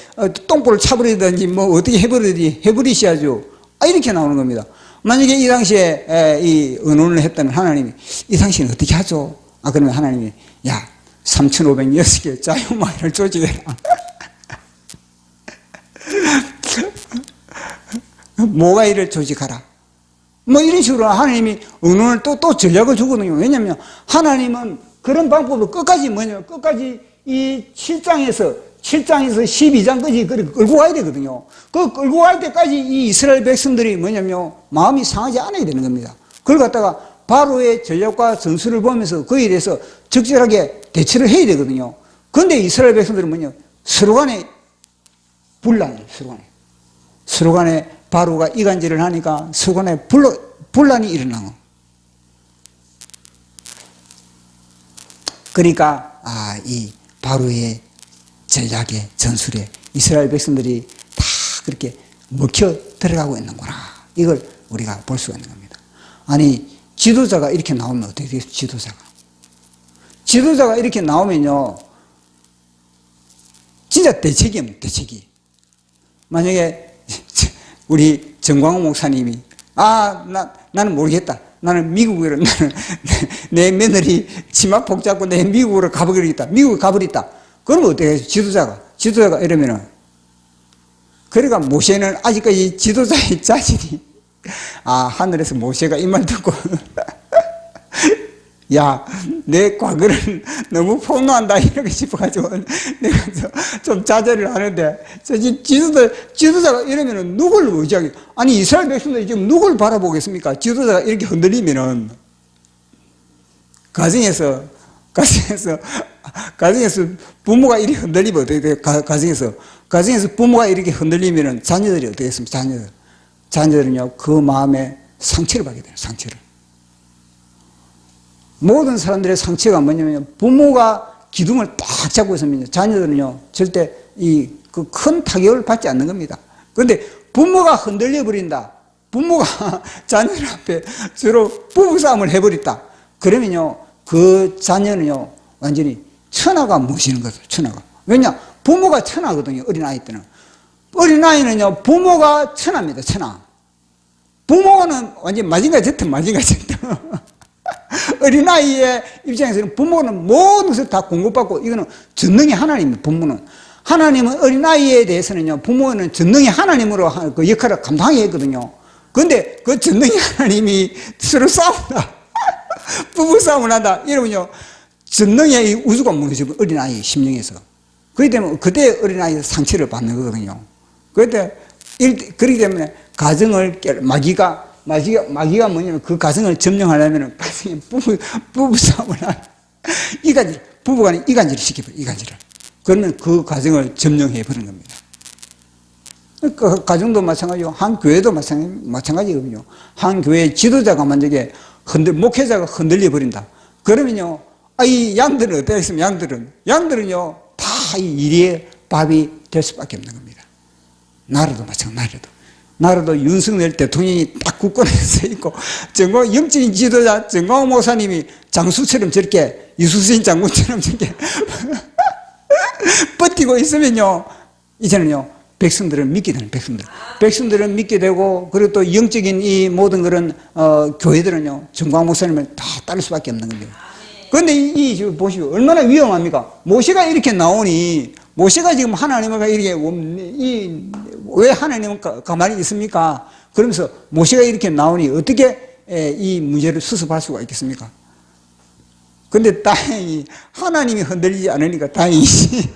똥볼을 차버리든지 뭐 어떻게 해버리셔야죠. 이렇게 나오는 겁니다. 만약에 이 당시에 이 의논을 했던 하나님이 이 당시에는 어떻게 하죠? 그러면 하나님이 3,506개 자유마을을 조직해라. 모가이를 조직하라. 뭐 이런 식으로 하나님이 의논을 또 전략을 주거든요. 왜냐하면 하나님은 그런 방법을 끝까지 이 7장에서 12장까지 끌고 가야 되거든요. 그 끌고 갈 때까지 이 이스라엘 백성들이 뭐냐면 마음이 상하지 않아야 되는 겁니다. 그걸 갖다가 바로의 전략과 전술을 보면서 그에 대해서 적절하게 대처를 해야 되거든요. 그런데 이스라엘 백성들은 뭐냐? 서로 간에 분란이에요. 서로 간에 바로가 이간질을 하니까 서로 간에 분란이 일어나고. 그러니까 이 바로의 전략에 전술에 이스라엘 백성들이 다 그렇게 먹혀 들어가고 있는구나. 이걸 우리가 볼 수가 있는 겁니다. 아니 지도자가 이렇게 나오면 어떻게 되겠어요? 지도자가 이렇게 나오면요 진짜 대책이에요. 대책이. 만약에 우리 정광호 목사님이 나는 모르겠다. 나는 미국으로 내 며느리 치마 폭 잡고 내 미국으로 가버리겠다. 미국에 가버리겠다. 그러면 어떻게 해요? 지도자가 이러면은 그러니까 모세는 아직까지 지도자의 자질이 하늘에서 모세가 이 말 듣고 야, 내 과거를 너무 폭로한다 이렇게 싶어가지고 내가 좀 자제를 하는데 지도자가 이러면은 누굴 의지하게? 아니 이스라엘 백성들이 지금 누굴 바라보겠습니까? 지도자가 이렇게 흔들리면은 가정에서 부모가 이렇게 흔들리면 어떻게 돼요? 가정에서 부모가 이렇게 흔들리면은 자녀들이 어떻게 했습니까? 자녀들은요 그 마음에 상처를 받게 돼요. 상처를. 모든 사람들의 상처가 뭐냐면 부모가 기둥을 딱 잡고 있으면 자녀들은요 절대 그 큰 타격을 받지 않는 겁니다. 그런데 부모가 흔들려 버린다. 부모가 자녀들 앞에 서로 부부싸움을 해버렸다. 그러면요 그 자녀는요 완전히 천하가 무시는 거죠. 천하가. 왜냐? 부모가 천하거든요. 어린아이 때는. 어린아이는요 부모가 천하입니다. 천하. 부모는 완전히 마징가 제트. 어린아이의 입장에서는 부모는 모든 것을 다 공급받고 이거는 전능의 하나님입니다. 부모는. 하나님은 어린아이에 대해서는요 부모는 전능의 하나님으로 그 역할을 감당하게 했거든요. 그런데 그 전능의 하나님이 서로 싸운다. 부부 싸움을 한다. 이러면요 전능의 이 우주가 무너지고 어린아이 심령에서. 그렇기 때문에 그때 어린아이가 상처를 받는 거거든요. 그렇기 때문에 가정을 마귀가 뭐냐면 그 가정을 점령하려면 가정에 부부싸움을 부부간에 이간질을 시켜버려요. 이간질을. 그러면 그 가정을 점령해버리는 겁니다. 그 가정도 마찬가지고 한 교회도 마찬가지거든요. 한 교회의 지도자가 만약에 목회자가 흔들려 버린다. 그러면요 이 양들은 어떻게 했으면 양들은요 다 이 이리의 밥이 될 수밖에 없는 겁니다. 나라도 마찬가지로. 나라도 윤석열 대통령이 딱 굳건해 서 있고 영적인 지도자 정광호 목사님이 장수처럼 저렇게 이수신 장군처럼 저렇게 버티고 있으면요 이제는요 백성들을 믿게 되는 백성들은 믿게 되고 그리고 또 영적인 이 모든 그런 교회들은요 정광호 목사님을 다 따를 수밖에 없는 겁니다. 그런데 지금 보시고 얼마나 위험합니까? 모세가 이렇게 나오니 모세가 지금 하나님을 이렇게 왜 하나님은 가만히 있습니까? 그러면서 모세가 이렇게 나오니 어떻게 이 문제를 수습할 수가 있겠습니까? 근데 다행히 하나님이 흔들리지 않으니까 다행이지.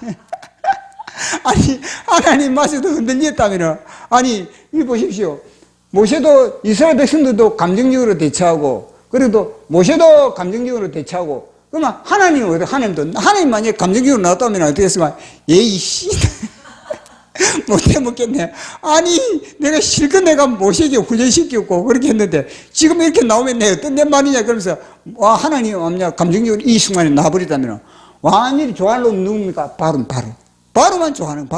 아니 하나님마저도 흔들렸다면은 이 보십시오. 모세도 이스라엘 백성들도 감정적으로 대처하고 그래도 모세도 감정적으로 대처하고 그러면 하나님 만약에 감정적으로 나왔다면 어떻게 했을까? 예이씨 못해 먹겠네. 내가 실컷 내가 모세에게 훈련시켰고 그렇게 했는데 지금 이렇게 나오면 내가 어떤 내 말이냐 그러면서 하나님 감정적으로 이 순간에 나버리다면 완전히 좋아하는 놈 누굽니까? 바로만 좋아하는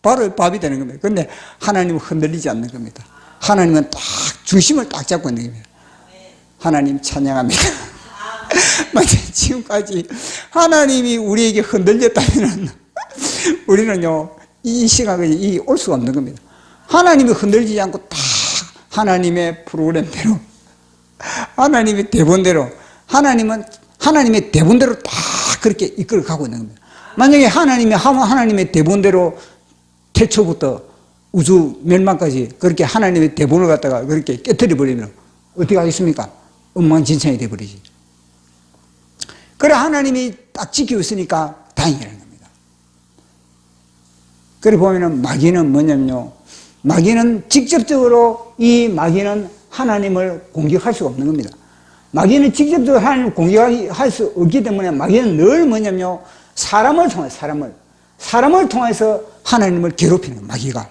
바로의 밥이 되는 겁니다. 그런데 하나님은 흔들리지 않는 겁니다. 하나님은 딱 중심을 딱 잡고 있는 겁니다. 하나님 찬양합니다. 지금까지 하나님이 우리에게 흔들렸다면 우리는요 이 시각에 올 수가 없는 겁니다. 하나님이 흔들리지 않고 다 하나님의 프로그램대로 하나님의 대본대로 하나님의 대본대로 다 그렇게 이끌어 가고 있는 겁니다. 만약에 하나님의 대본대로 태초부터 우주 멸망까지 그렇게 하나님의 대본을 갖다가 그렇게 깨뜨려 버리면 어떻게 하겠습니까? 엉망진창이 돼버리지. 그래 하나님이 딱 지키고 있으니까 다행이라는 겁니다. 그래 보면은 마귀는 뭐냐면요, 마귀는 직접적으로 이 마귀는 하나님을 공격할 수가 없는 겁니다. 마귀는 직접적으로 하나님을 공격할 수 없기 때문에 마귀는 늘 뭐냐면요, 사람을 통해서 하나님을 괴롭히는 거예요. 마귀가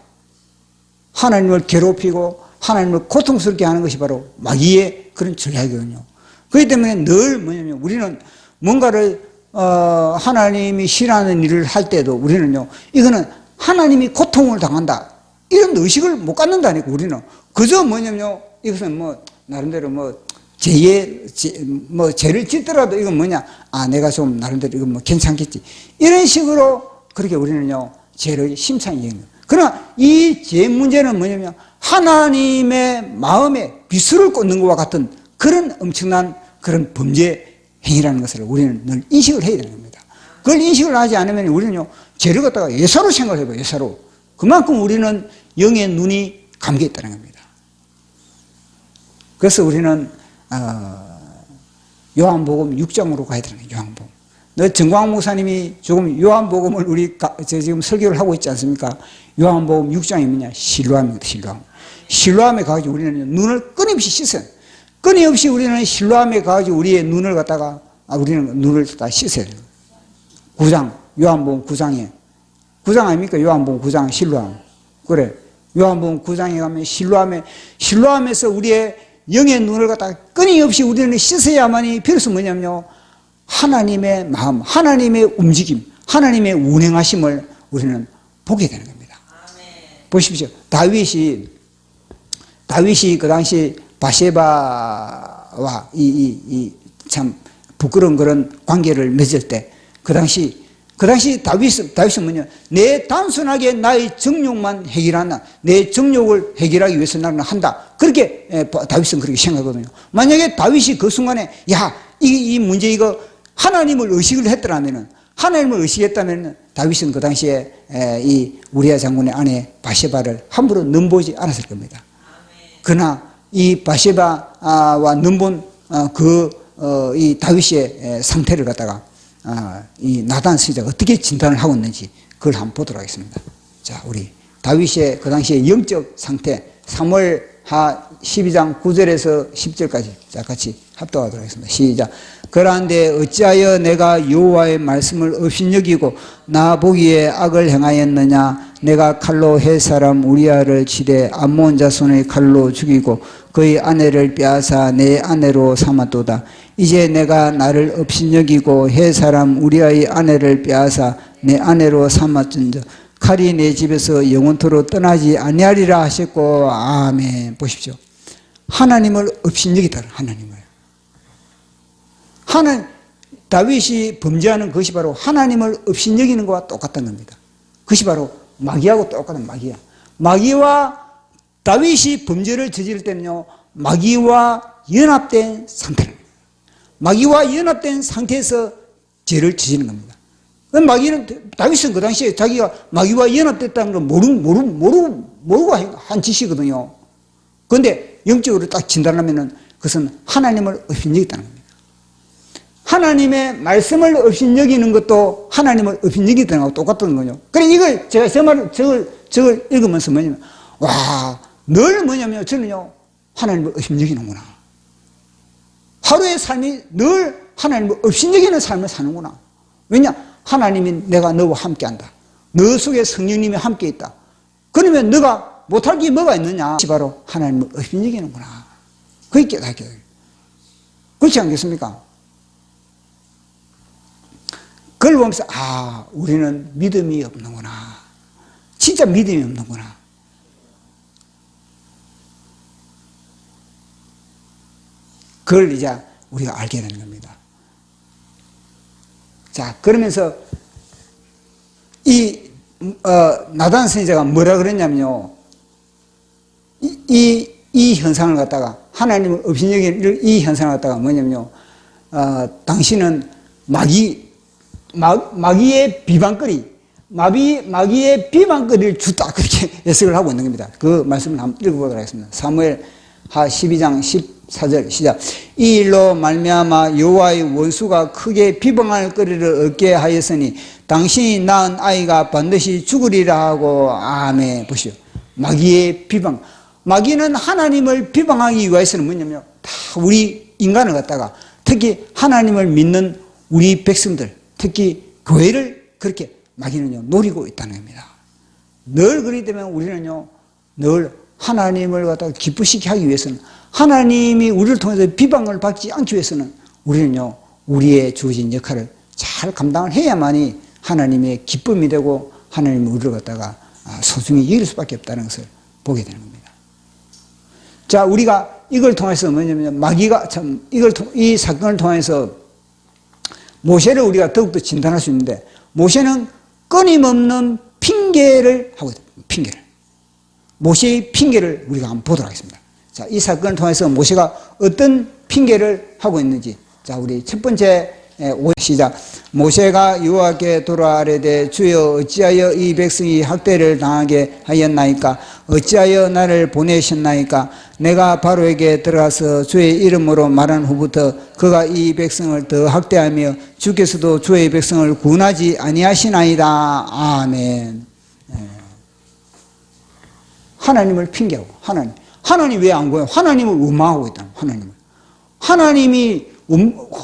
하나님을 괴롭히고 하나님을 고통스럽게 하는 것이 바로 마귀의 그런 전략이거든요. 그렇기 때문에 늘 뭐냐면 우리는 뭔가를 하나님이 싫어하는 일을 할 때도 우리는요, 이거는 하나님이 고통을 당한다 이런 의식을 못 갖는다니까. 우리는 그저 뭐냐면요, 이것은 뭐 나름대로 뭐 죄를 짓더라도 이건 뭐냐, 내가 좀 나름대로 이건 뭐 괜찮겠지 이런 식으로 그렇게 우리는요 죄를 심창히 여깁니다. 그러나 이 죄 문제는 뭐냐면 하나님의 마음에 비수를 꽂는 것과 같은 그런 엄청난 그런 범죄 행위라는 것을 우리는 늘 인식을 해야 되는 겁니다. 그걸 인식을 하지 않으면 우리는요 죄를 갖다가 예사로 생각을 해봐요. 예사로. 그만큼 우리는 영의 눈이 감겨 있다는 겁니다. 그래서 우리는 요한복음 6장으로 가야 되는 거예요. 요한복음. 정광 목사님이 조금 요한복음을 지금 설교를 하고 있지 않습니까? 요한복음 6장이 뭐냐? 실로암입니다. 실로암에 가가지고 우리는 눈을 끊임없이 씻어요. 끊임없이 우리는 실로암에 가가지고 우리의 눈을 갖다가 우리는 눈을 다 씻어야 돼요. 9장, 요한복음 9장에 9장 아닙니까? 요한복음 9장 실로암. 그래. 요한복음 9장에 가면 실로암에서 우리의 영의 눈을 갖다가 끊임없이 우리는 씻어야만이 비로소 뭐냐면요, 하나님의 마음, 하나님의 움직임, 하나님의 운행하심을 우리는 보게 되는 겁니다. 아멘. 보십시오. 다윗이 그 당시 바세바와 참 부끄러운 그런 관계를 맺을 때 그 당시 다윗은 뭐냐, 내 단순하게 나의 정욕만 해결하나, 내 정욕을 해결하기 위해서 나는 한다. 그렇게 다윗은 그렇게 생각하거든요. 만약에 다윗이 그 순간에 이 문제 이거 하나님을 의식을 했더라면은, 하나님을 의식했다면 다윗은 그 당시에 이 우리아 장군의 아내 바세바를 함부로 넘보지 않았을 겁니다. 그러나 이 바세바와 넘본 이 다윗의 상태를 갖다가 이 나단 선지자가 어떻게 진단을 하고 있는지 그걸 한번 보도록 하겠습니다. 자, 우리 다윗의 그 당시의 영적 상태, 사무엘하 12장 9절에서 10절까지 자, 같이 합독하도록 하겠습니다. 시작. 그러한데 어찌하여 내가 여호와의 말씀을 업신여기고 나 보기에 악을 행하였느냐? 내가 칼로 헷 사람 우리아를 치되 암몬 자손의 칼로 죽이고 그의 아내를 빼앗아 내 아내로 삼았도다. 이제 내가 나를 업신여기고 헷 사람 우리아의 아내를 빼앗아 내 아내로 삼았은즉 칼이 내 집에서 영원토록 떠나지 아니하리라 하셨고. 아멘. 보십시오. 하나님을 업신여기다. 다윗이 범죄하는 것이 바로 하나님을 업신여기는 것과 똑같다는 겁니다. 그것이 바로 마귀하고 똑같은 마귀야. 마귀와 다윗이 범죄를 저지를 때는요, 마귀와 연합된 상태입니다. 마귀와 연합된 상태에서 죄를 저지르는 겁니다. 다윗은 그 당시에 자기가 마귀와 연합됐다는 걸 모르고 한 짓이거든요. 그런데 영적으로 딱 진단하면은 그것은 하나님을 업신여겼다는 겁니다. 하나님의 말씀을 업신여기는 것도 하나님을 업신여기다는 것하고 똑같은 거죠. 그래, 이걸 제가 저걸 읽으면서 뭐냐면, 늘 뭐냐면 저는요, 하나님을 업신여기는구나. 하루의 삶이 늘 하나님을 업신여기는 삶을 사는구나. 왜냐? 하나님이 내가 너와 함께 한다. 너 속에 성령님이 함께 있다. 그러면 너가 못할 게 뭐가 있느냐? 바로 하나님을 업신여기는구나. 그게 깨닫게 돼요. 그렇지 않겠습니까? 그걸 보면서 우리는 믿음이 없는구나. 진짜 믿음이 없는구나. 그걸 이제 우리가 알게 되는 겁니다. 자, 그러면서 나단 선지자가 뭐라 그랬냐면요, 이 현상을 갖다가 하나님을 업신여기는 이 현상을 갖다가 뭐냐면요, 당신은 마귀의 비방거리를 주다, 그렇게 해석을 하고 있는 겁니다. 그 말씀을 한번 읽어보도록 하겠습니다. 사무엘하 12장 14절 시작. 이 일로 말미암아 여호와의 원수가 크게 비방할 거리를 얻게 하였으니 당신이 낳은 아이가 반드시 죽으리라 하고. 아멘. 보시오. 마귀의 비방. 마귀는 하나님을 비방하기 위해서는 뭐냐면 다 우리 인간을 갖다가 특히 하나님을 믿는 우리 백성들, 특히 교회를 그렇게 마귀는요 노리고 있다는 겁니다. 늘 그러기 때문에 우리는요 늘 하나님을 갖다가 기쁘시게 하기 위해서는, 하나님이 우리를 통해서 비방을 받지 않기 위해서는 우리는요 우리의 주어진 역할을 잘 감당을 해야만이 하나님의 기쁨이 되고 하나님이 우리를 갖다가 소중히 여길 수밖에 없다는 것을 보게 되는 겁니다. 자, 우리가 이걸 통해서 뭐냐면 마귀가 참 이 사건을 통해서 모세를 우리가 더욱더 진단할 수 있는데, 모세는 끊임없는 핑계를 하고 있다. 핑계를. 모세의 핑계를 우리가 한번 보도록 하겠습니다. 자, 이 사건을 통해서 모세가 어떤 핑계를 하고 있는지. 자, 우리 첫 번째 시작. 모세가 여호와께 돌아아뢰되 주여 어찌하여 이 백성이 학대를 당하게 하였나이까? 어찌하여 나를 보내셨나이까? 내가 바로에게 들어가서 주의 이름으로 말한 후부터 그가 이 백성을 더 학대하며 주께서도 주의 백성을 구원하지 아니하시나이다. 아멘. 하나님을 핑계하고, 하나님 왜 안 구해요? 하나님을 원망하고 있다. 하나님이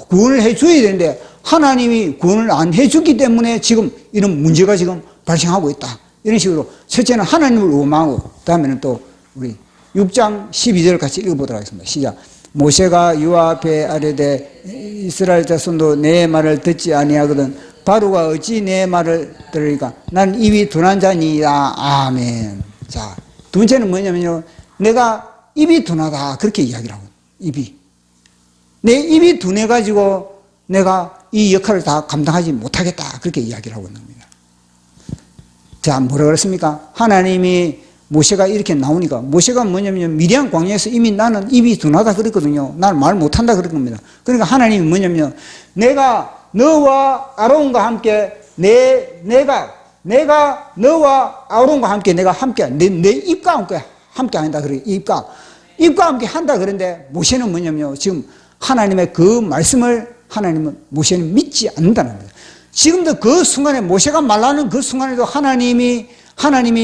구원을 해줘야 되는데 하나님이 구원을 안 해주기 때문에 지금 이런 문제가 지금 발생하고 있다. 이런 식으로 첫째는 하나님을 원망하고, 다음에는 또 우리 6장 12절 같이 읽어보도록 하겠습니다. 시작. 모세가 여호와 앞에 아뢰되 이스라엘 자손도 내 말을 듣지 아니하거든 바로가 어찌 내 말을 들으리까? 난 입이 둔한 자니이다. 아멘. 자, 두 번째는 뭐냐면요, 내가 입이 둔하다 그렇게 이야기를 하고, 내 입이 둔해가지고 내가 이 역할을 다 감당하지 못하겠다 그렇게 이야기를 하고 있는 겁니다. 자, 뭐라 그랬습니까? 하나님이 모세가 이렇게 나오니까, 모세가 뭐냐면 미디안 광야에서 이미 나는 입이 둔하다 그랬거든요. 나는 말 못한다 그런 겁니다. 그러니까 하나님이 뭐냐면 내가 너와 아론과 함께 내가 너와 아론과 함께 내가 함께 내 입과 함께 한다 그래. 입과 함께 한다 그런데 모세는 뭐냐면요 지금 하나님의 그 말씀을 하나님은 모세는 믿지 않는다는 겁니다. 지금도 그 순간에 모세가 말하는 그 순간에도 하나님이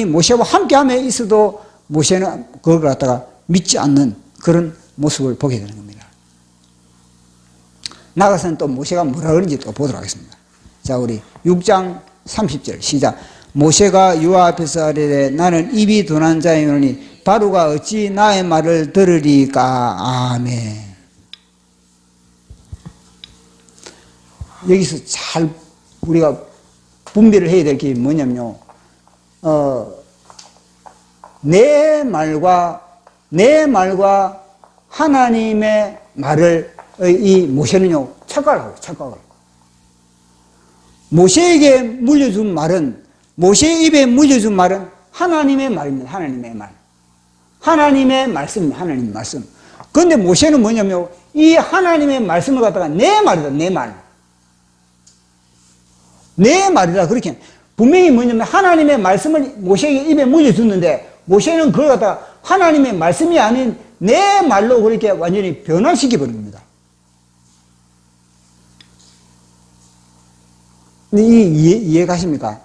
모세와 함께함에 있어도 모세는 그걸 갖다가 믿지 않는 그런 모습을 보게 되는 겁니다. 나가서는 또 모세가 뭐라 그런지 또 보도록 하겠습니다. 자, 우리 6장 30절 시작. 모세가 여호와 앞에서 아뢰되 나는 입이 둔한 자이오니 바로가 어찌 나의 말을 들으리까? 아멘. 여기서 잘 우리가 분별을 해야 될 게 뭐냐면요, 내 말과 하나님의 말을 이 모세는요 착각을 하고, 모세에게 물려준 말은, 모세의 입에 물려준 말은 하나님의 말입니다. 하나님의 말씀입니다. 하나님의 말씀. 그런데 모세는 뭐냐면 이 하나님의 말씀을 갖다가 내 말이다. 내 말이다. 그렇게 분명히 뭐냐면 하나님의 말씀을 모세에게 입에 물려줬는데 모세는 그걸 갖다가 하나님의 말씀이 아닌 내 말로 그렇게 완전히 변화시켜버린 겁니다. 이해 가십니까?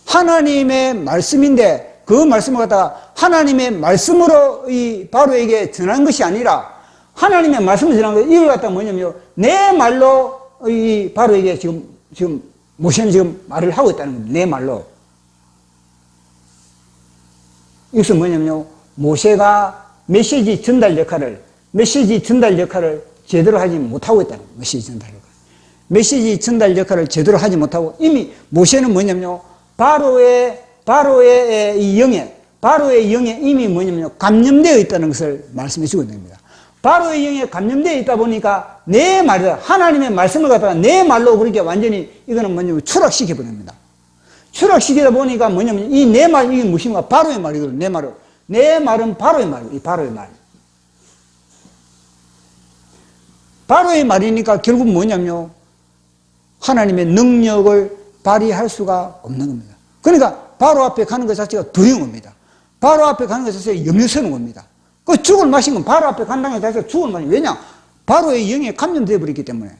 하나님의 말씀인데 그 말씀을 갖다가 하나님의 말씀으로 이 바로에게 전한 것이 아니라 하나님의 말씀을 전한 거, 이걸 갖다가 뭐냐면 내 말로 이 바로에게 지금 모세는 지금 말을 하고 있다는 겁니다. 내 말로. 이것은 뭐냐면요, 모세가 메시지 전달 역할을 제대로 하지 못하고 있다는 거예요. 메시지 전달 역할을 제대로 하지 못하고, 이미 모세는 뭐냐면요, 바로의 영에 이미 뭐냐면요, 감염되어 있다는 것을 말씀해 주고 있는 겁니다. 바로의 영에 감염되어 있다 보니까 내 말이다. 하나님의 말씀을 갖다가 내 말로 그렇게 완전히 이거는 뭐냐면 추락시켜 버립니다. 추락시키다 보니까 뭐냐면 이 내 말, 이게 무엇인가? 바로의 말이거든요. 내 말은 바로의 말이에요. 바로의 말. 바로의 말이니까 결국 뭐냐면요, 하나님의 능력을 발휘할 수가 없는 겁니다. 그러니까 바로 앞에 가는 것 자체가 두려운 겁니다. 바로 앞에 가는 것 자체가 염려스러운 겁니다. 그 죽을 맛인 건 바로 앞에 간다는 것 자체가 죽을 맛이. 왜냐? 바로의 영에 감염되어 버리기 때문에.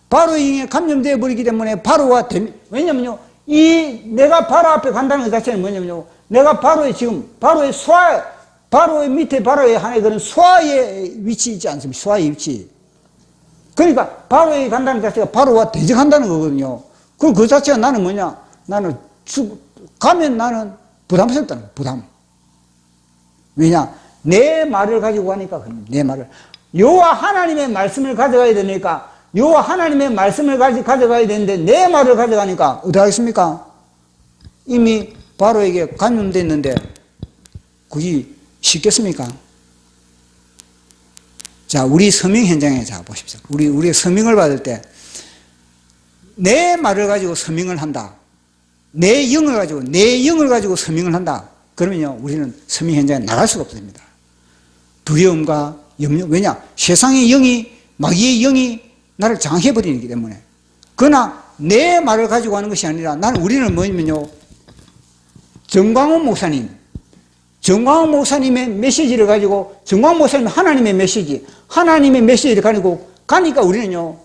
바로가 왜냐면요, 내가 바로 앞에 간다는 것 자체는 뭐냐면요, 내가 바로의 바로의 밑에 바로의 하나의 그런 수하의 위치 있지 않습니까? 수하의 위치. 그러니까 바로에 간다는 자체가 바로와 대적한다는 거거든요. 그럼 그 자체가 나는 뭐냐? 나는 가면 나는 부담스럽다는 거야, 부담. 왜냐? 내 말을 가지고 가니까, 내 말을. 여호와 하나님의 말씀을 가져가야 되니까, 여호와 하나님의 말씀을 가져가야 되는데, 내 말을 가져가니까, 어떻게 하겠습니까? 이미 바로에게 감염됐는데, 그게 쉽겠습니까? 자, 우리 서명 현장에 자, 보십시오. 우리 서명을 받을 때, 내 말을 가지고 서명을 한다. 내 영을 가지고 서명을 한다. 그러면요, 우리는 서명 현장에 나갈 수가 없습니다. 두려움과 염려, 왜냐? 세상의 영이, 마귀의 영이 나를 장악해버리기 때문에. 그러나 내 말을 가지고 하는 것이 아니라 우리는 뭐냐면요, 정광훈 목사님의 메시지를 가지고, 정광훈 목사님 하나님의 메시지를 가지고 가니까 우리는요,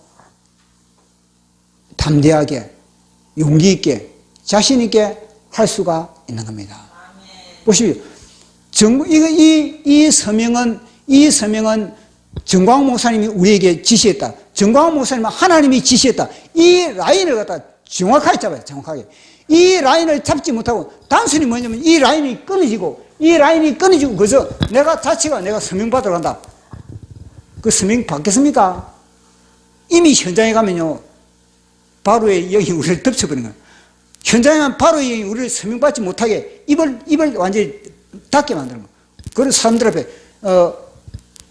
담대하게, 용기 있게, 자신 있게 할 수가 있는 겁니다. 보십시오. 이 서명은 정광훈 목사님이 우리에게 지시했다. 정광훈 목사님은 하나님이 지시했다. 이 라인을 갖다 정확하게 잡아요. 정확하게. 이 라인을 잡지 못하고 단순히 뭐냐면 이 라인이 끊어지고 그래서 내가 서명 받으러 간다. 그 서명 받겠습니까? 이미 현장에 가면요, 바로의 영이 우리를 덮쳐버린 거예요. 현장에만 바로의 영이 우리를 서명받지 못하게 입을 완전히 닫게 만드는 거예요. 그래서 사람들 앞에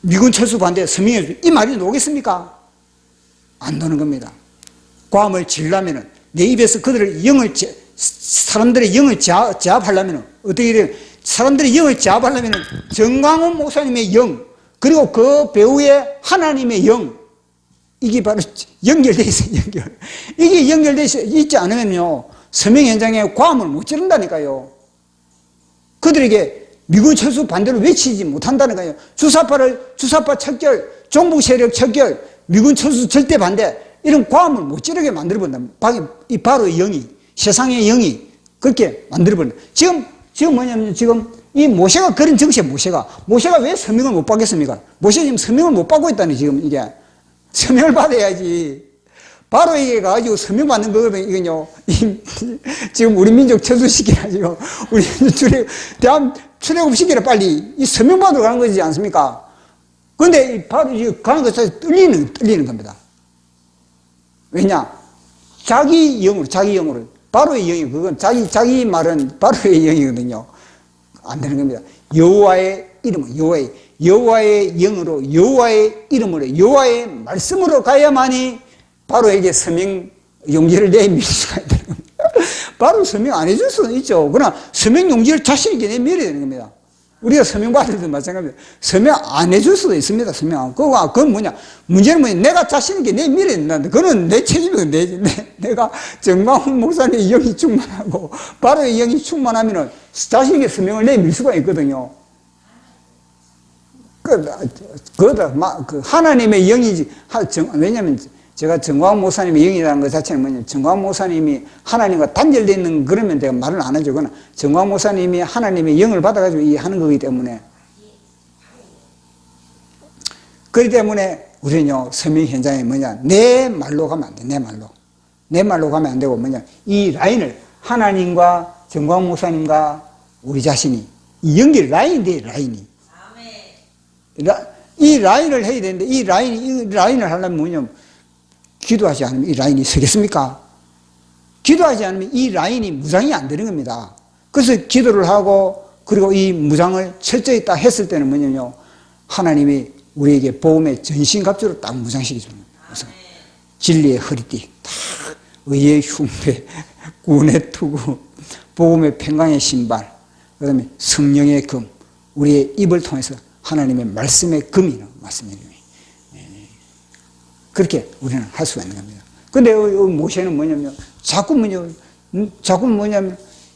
미군 철수 반대 서명해 이 말이 나오겠습니까? 안 나오는 겁니다. 고함을 지르려면은 내 입에서 사람들의 영을 제압하려면은 어떻게 돼요? 사람들의 영을 제압하려면은 정광훈 목사님의 영, 그리고 그 배우의 하나님의 영, 이게 바로 연결되어 있어요. 이게 연결되어 있지 않으면요, 서명 현장에 고함을 못 지른다니까요. 그들에게 미군 철수 반대를 외치지 못한다니까요. 주사파 척결, 종북 세력 척결, 미군 철수 절대 반대, 이런 고함을 못 지르게 만들어버린다. 이 바로의 영이, 세상의 영이 그렇게 만들어버린다. 지금 뭐냐면, 지금 이 모세가 그런 정치에 모세가 왜 서명을 못 받겠습니까? 모세 지금 서명을 못 받고 있다니, 지금 이게. 서명을 받아야지. 바로에게 가가지고 서명 받는 거거든요, 이건요. 지금 우리 민족 철수시키라, 지금. 우리 출애굽시키라, 빨리. 이 서명 받으러 가는 거지 않습니까? 근데 바로 가는 것에 떨리는 겁니다. 왜냐? 자기 영으로. 바로의 영이, 그건 자기 말은 바로의 영이거든요. 안 되는 겁니다. 여호와의 이름은, 여호와의 영으로, 여호와의 이름으로, 여호와의 말씀으로 가야만이 바로에게 서명 용기를 내밀 수가 있다는 겁니다. 바로 서명 안 해줄 수는 있죠. 그러나 서명 용기를 자신 있게 내밀어야 되는 겁니다. 우리가 서명 받을 때도 마찬가지입니다. 서명 안 해줄 수도 있습니다. 서명. 그건 뭐냐? 문제는 뭐냐? 내가 자신 있게 내밀어야 된다는데, 그건 내 책임이거든. 내가 정광훈 목사님의 영이 충만하고, 바로의 영이 충만하면은 자신 있게 서명을 내밀 수가 있거든요. 하나님의 영이지. 왜냐면 제가 정광훈 목사님의 영이라는 것 자체는 뭐냐면, 정광훈 목사님이 하나님과 단절되어 있는 그러면 내가 말을 안 하죠. 그러나 정광훈 목사님이 하나님의 영을 받아가지고 이 하는 거기 때문에. 그렇기 때문에 우리는요, 서명 현장에 뭐냐, 내 말로 가면 안 돼. 내 말로 가면 안 되고, 뭐냐, 이 라인을 하나님과 정광훈 목사님과 우리 자신이 이 연결 라인이. 이 라인을 해야 되는데, 이 라인을 하려면 뭐냐면, 기도하지 않으면 이 라인이 서겠습니까? 기도하지 않으면 이 라인이 무장이 안 되는 겁니다. 그래서 기도를 하고, 그리고 이 무장을 철저히 딱 했을 때는 뭐냐면요, 하나님이 우리에게 복음의 전신갑주로 딱 무장시켜 주는 겁니다. 그래서 진리의 허리띠, 딱 의의 흉배, 구원의 투구, 복음의 평강의 신발, 그 다음에 성령의 금, 우리의 입을 통해서 하나님의 말씀의 금이 맞습니다. 그렇게 우리는 할 수가 있는 겁니다. 근데 모세는 뭐냐면, 자꾸 뭐냐면,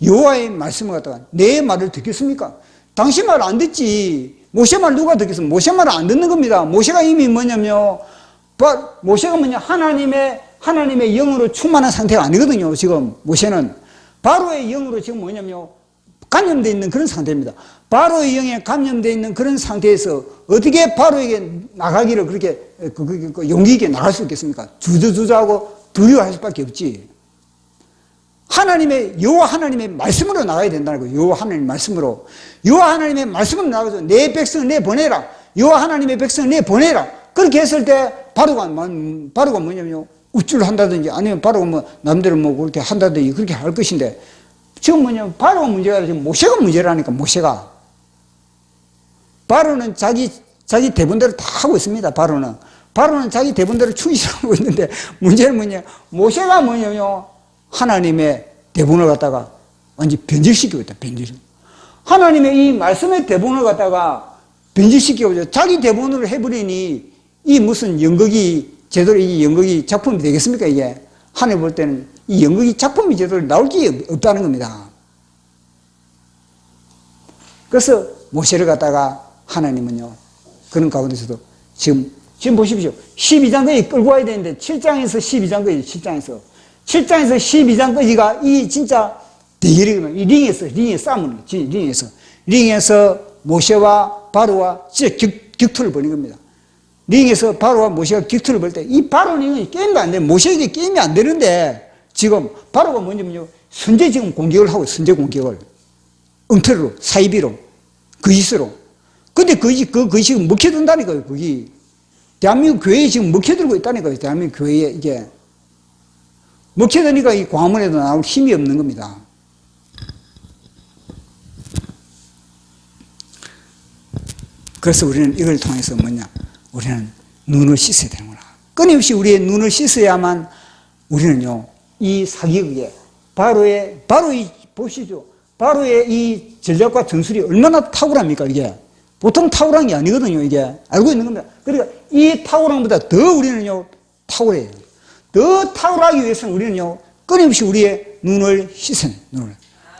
여호와의 말씀을 갖다가 내 말을 듣겠습니까? 당신 말 안 듣지. 모세 말 누가 듣겠습니까? 모세 말을 안 듣는 겁니다. 모세가 이미 뭐냐면, 모세가 하나님의 영으로 충만한 상태가 아니거든요. 지금 모세는 바로의 영으로 지금 뭐냐면, 감염되어 있는 그런 상태입니다. 바로의 영에 감염되어 있는 그런 상태에서 어떻게 바로에게 나가기를 그렇게 용기 있게 나갈 수 있겠습니까? 주저주저하고 두려워할 수밖에 없지. 여호와 하나님의 말씀으로 나가야 된다는 거예요. 여호와 하나님의 말씀으로. 여호와 하나님의 말씀으로 나가서 내 백성을 내보내라. 여호와 하나님의 백성을 내보내라. 그렇게 했을 때 바로가 뭐냐면요. 우쭐한다든지 아니면 바로가 뭐 남대로 뭐 그렇게 한다든지 그렇게 할 것인데 지금 뭐냐면 바로가 문제가 아니라 지금 모세가 문제라니까. 모세가. 바로는 자기 대본대로 다 하고 있습니다. 바로는 자기 대본대로 충실하고 있는데 문제는 뭐냐. 모세가 뭐냐면요. 하나님의 대본을 갖다가 완전히 변질시키고 있다. 변질. 하나님의 이 말씀의 대본을 갖다가 변질시키고 자기 대본으로 해버리니 이 무슨 연극이 제대로 이 연극이 작품이 되겠습니까? 이게 하나님 볼 때는 이 연극이 작품이 제대로 나올 게 없다는 겁니다. 그래서 모세를 갖다가 하나님은요 그런 가운데서도 지금 보십시오. 12장까지 끌고 와야 되는데 7장에서 12장까지 7장에서 12장까지가 이 진짜 대결이거든요. 이 링에 싸우는 거예요. 링에서 모세와 바로와 진짜 격투를 벌인 겁니다. 링에서 바로와 모세가 격투를 벌 때 이 바로는 게임이 안 돼. 모세에게 게임이 안 되는데 지금 바로가 뭐냐면요. 선제 지금 공격을 하고 있어요. 선제 공격을. 엉터리로, 사이비로, 거짓으로. 근데 그것이 지금 먹혀든다니까요. 거기. 대한민국 교회에 지금 먹혀들고 있다니까요. 대한민국 교회에 이게. 먹혀드니까 이 광화문에도 나올 힘이 없는 겁니다. 그래서 우리는 이걸 통해서 뭐냐. 우리는 눈을 씻어야 되는구나. 끊임없이 우리의 눈을 씻어야만 우리는요, 이 사기극에, 보시죠. 바로의 이 전략과 전술이 얼마나 탁월합니까, 이게. 보통 탁월한 게 아니거든요, 이게. 알고 있는 겁니다. 그러니까 이 탁월함보다 더 우리는요, 탁월해요. 더 탁월하기 위해서는 우리는요, 끊임없이 우리의 눈을 씻어요, 눈을.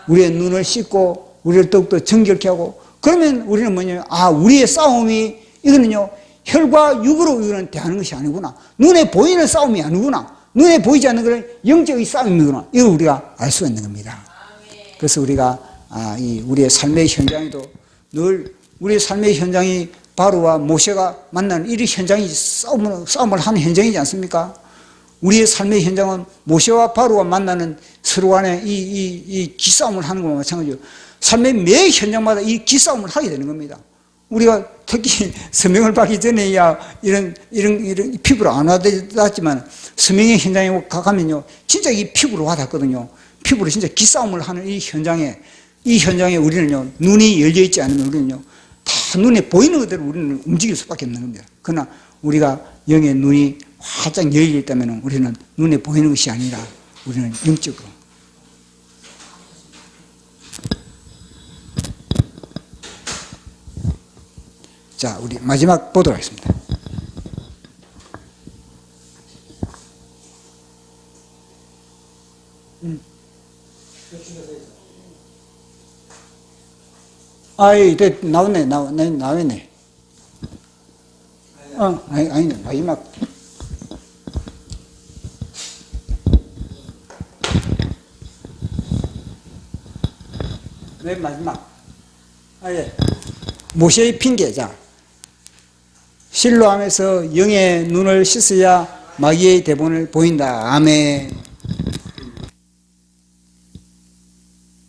우리의 눈을 씻고, 우리를 더욱더 정결케 하고, 그러면 우리는 뭐냐면, 우리의 싸움이, 이거는요, 혈과 육으로 이거는 대하는 것이 아니구나. 눈에 보이는 싸움이 아니구나. 눈에 보이지 않는 그런 영적인 싸움이구나. 이걸 우리가 알 수가 있는 겁니다. 그래서 우리가, 우리의 삶의 현장에도 늘 우리의 삶의 현장이 바로와 모세가 만나는 이 현장이 싸움을 하는 현장이지 않습니까? 우리의 삶의 현장은 모세와 바로가 만나는 서로 간에 이 기싸움을 하는 것과 마찬가지로 삶의 매 현장마다 이 기싸움을 하게 되는 겁니다. 우리가 특히 서명을 받기 전에야 이런 피부로 안 와닿지만 서명의 현장에 가면요, 진짜 이 피부로 와닿거든요. 피부로 진짜 기싸움을 하는 이 현장에 우리는요, 눈이 열려 있지 않으면 우리는요, 다 눈에 보이는 그대로 우리는 움직일 수밖에 없는 겁니다. 그러나 우리가 영의 눈이 활짝 열려 있다면 우리는 눈에 보이는 것이 아니라 우리는 영적으로. 자, 우리 마지막 보도록 하겠습니다. 나왔네. 아니, 마지막. 맨 마지막. 모세의 핑계자. 실로암에서 영의 눈을 씻어야 마귀의 대본을 보인다. 아멘.